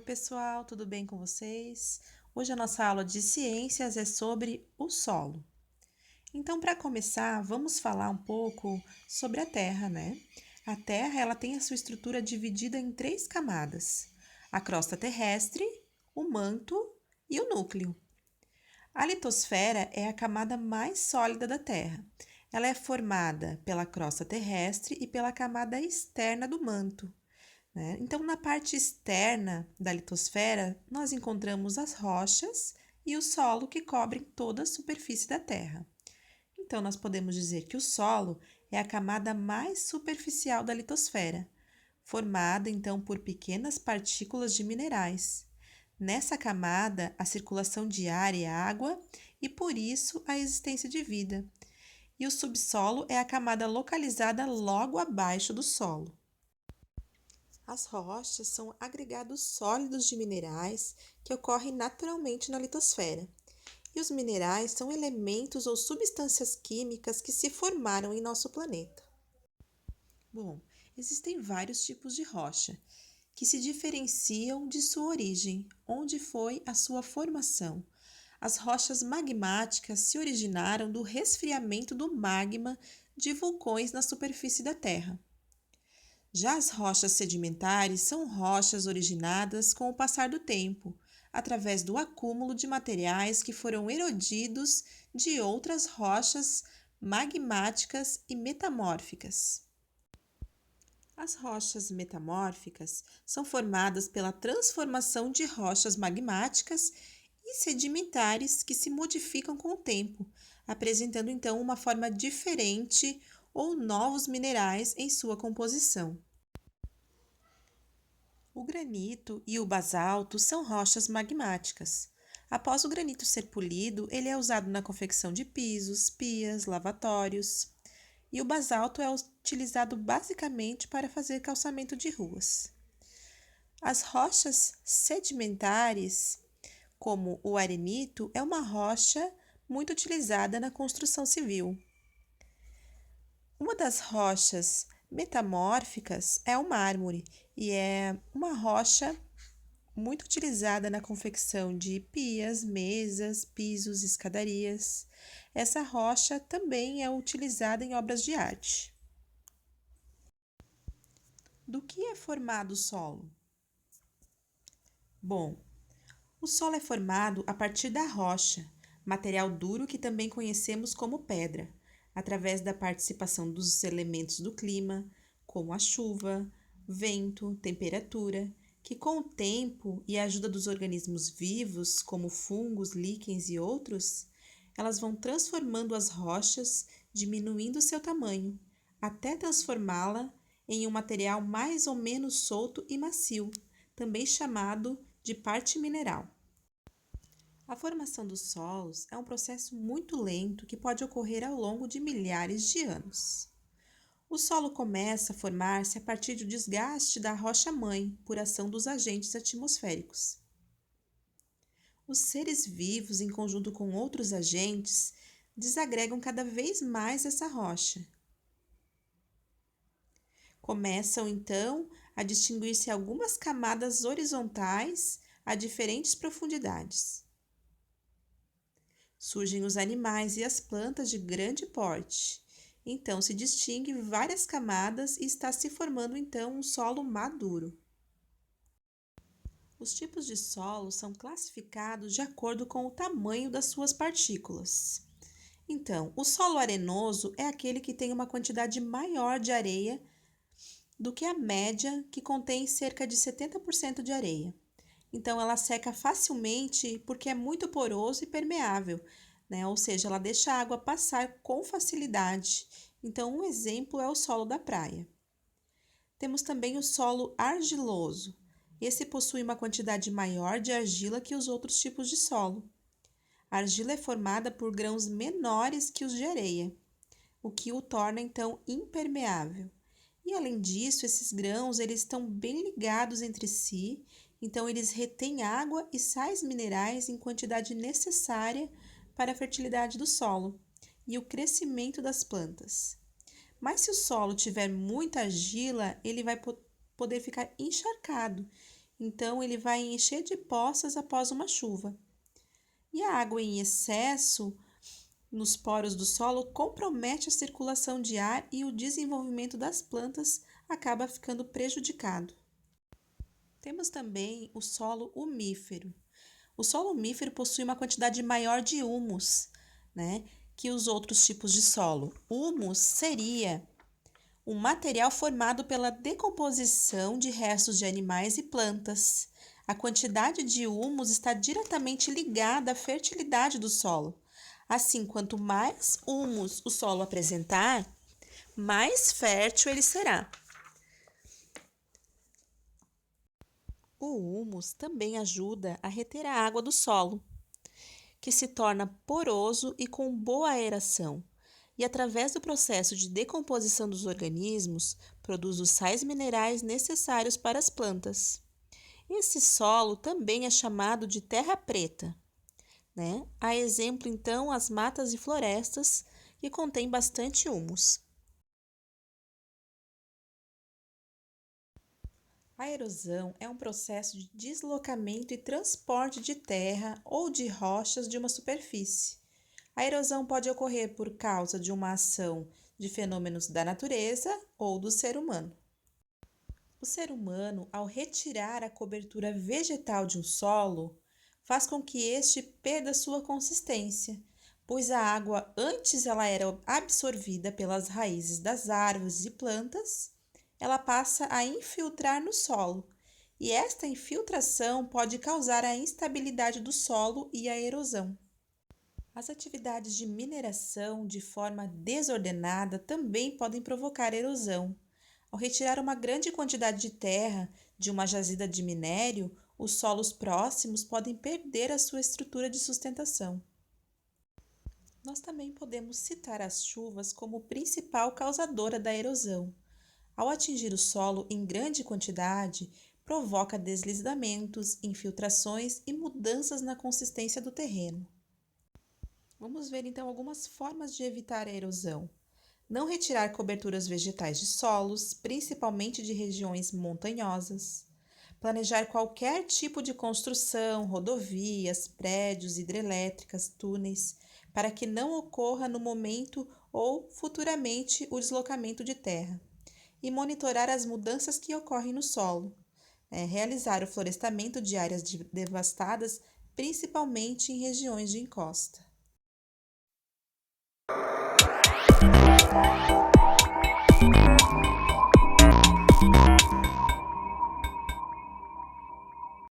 pessoal, tudo bem com vocês? Hoje a nossa aula de ciências é sobre o solo. Então, para começar, vamos falar um pouco sobre a Terra, né? A Terra, ela tem a sua estrutura dividida em três camadas: a crosta terrestre, o manto e o núcleo. A litosfera é a camada mais sólida da Terra. Ela é formada pela crosta terrestre e pela camada externa do manto, né? Então, na parte externa da litosfera, nós encontramos as rochas e o solo que cobrem toda a superfície da Terra. Então, nós podemos dizer que o solo é a camada mais superficial da litosfera, formada então por pequenas partículas de minerais. Nessa camada, a circulação de ar e água e, por isso, a existência de vida. E o subsolo é a camada localizada logo abaixo do solo. As rochas são agregados sólidos de minerais que ocorrem naturalmente na litosfera. E os minerais são elementos ou substâncias químicas que se formaram em nosso planeta. Bom, existem vários tipos de rocha que se diferenciam de sua origem, onde foi a sua formação. As rochas magmáticas se originaram do resfriamento do magma de vulcões na superfície da Terra. Já as rochas sedimentares são rochas originadas com o passar do tempo, através do acúmulo de materiais que foram erodidos de outras rochas magmáticas e metamórficas. As rochas metamórficas são formadas pela transformação de rochas magmáticas e sedimentares que se modificam com o tempo, apresentando então uma forma diferente ou novos minerais em sua composição. O granito e o basalto são rochas magmáticas. Após o granito ser polido, ele é usado na confecção de pisos, pias, lavatórios. E o basalto é utilizado basicamente para fazer calçamento de ruas. As rochas sedimentares, como o arenito, é uma rocha muito utilizada na construção civil. Uma das rochas metamórficas é o mármore e é uma rocha muito utilizada na confecção de pias, mesas, pisos, escadarias. Essa rocha também é utilizada em obras de arte. Do que é formado o solo? Bom, o solo é formado a partir da rocha, material duro que também conhecemos como pedra, através da participação dos elementos do clima, como a chuva, vento, temperatura, que com o tempo e a ajuda dos organismos vivos, como fungos, líquens e outros, elas vão transformando as rochas, diminuindo seu tamanho, até transformá-la em um material mais ou menos solto e macio, também chamado de parte mineral. A formação dos solos é um processo muito lento que pode ocorrer ao longo de milhares de anos. O solo começa a formar-se a partir do desgaste da rocha-mãe por ação dos agentes atmosféricos. Os seres vivos, em conjunto com outros agentes, desagregam cada vez mais essa rocha. Começam então a distinguir-se algumas camadas horizontais a diferentes profundidades. Surgem os animais e as plantas de grande porte. Então se distingue várias camadas e está se formando então um solo maduro. Os tipos de solo são classificados de acordo com o tamanho das suas partículas. Então, o solo arenoso é aquele que tem uma quantidade maior de areia do que a média, que contém cerca de 70% de areia. Então, ela seca facilmente porque é muito poroso e permeável, né? Ou seja, ela deixa a água passar com facilidade. Então, um exemplo é o solo da praia. Temos também o solo argiloso. Esse possui uma quantidade maior de argila que os outros tipos de solo. A argila é formada por grãos menores que os de areia, o que o torna então impermeável. E além disso, esses grãos eles estão bem ligados entre si, então eles retêm água e sais minerais em quantidade necessária para a fertilidade do solo e o crescimento das plantas. Mas se o solo tiver muita argila, ele vai poder ficar encharcado então ele vai encher de poças após uma chuva. E a água em excesso nos poros do solo compromete a circulação de ar e o desenvolvimento das plantas acaba ficando prejudicado. Temos também o solo umífero. O solo umífero possui uma quantidade maior de humus, né, que os outros tipos de solo. Humus seria um material formado pela decomposição de restos de animais e plantas. A quantidade de humus está diretamente ligada à fertilidade do solo. Assim, quanto mais humus o solo apresentar, mais fértil ele será. O humus também ajuda a reter a água do solo, que se torna poroso e com boa aeração, e através do processo de decomposição dos organismos, produz os sais minerais necessários para as plantas. Esse solo também é chamado de terra preta, né? Há exemplo, então, as matas e florestas, que contêm bastante humus. A erosão é um processo de deslocamento e transporte de terra ou de rochas de uma superfície. A erosão pode ocorrer por causa de uma ação de fenômenos da natureza ou do ser humano. O ser humano, ao retirar a cobertura vegetal de um solo, faz com que este perda sua consistência, pois a água antes ela era absorvida pelas raízes das árvores e plantas, ela passa a infiltrar no solo, e esta infiltração pode causar a instabilidade do solo e a erosão. As atividades de mineração de forma desordenada também podem provocar erosão. Ao retirar uma grande quantidade de terra de uma jazida de minério, os solos próximos podem perder a sua estrutura de sustentação. Nós também podemos citar as chuvas como principal causadora da erosão. Ao atingir o solo em grande quantidade, provoca deslizamentos, infiltrações e mudanças na consistência do terreno. Vamos ver então algumas formas de evitar a erosão. Não retirar coberturas vegetais de solos, principalmente de regiões montanhosas. Planejar qualquer tipo de construção, rodovias, prédios, hidrelétricas, túneis, para que não ocorra no momento ou futuramente o deslocamento de terra. E monitorar as mudanças que ocorrem no solo. Realizar o florestamento de áreas devastadas, principalmente em regiões de encosta.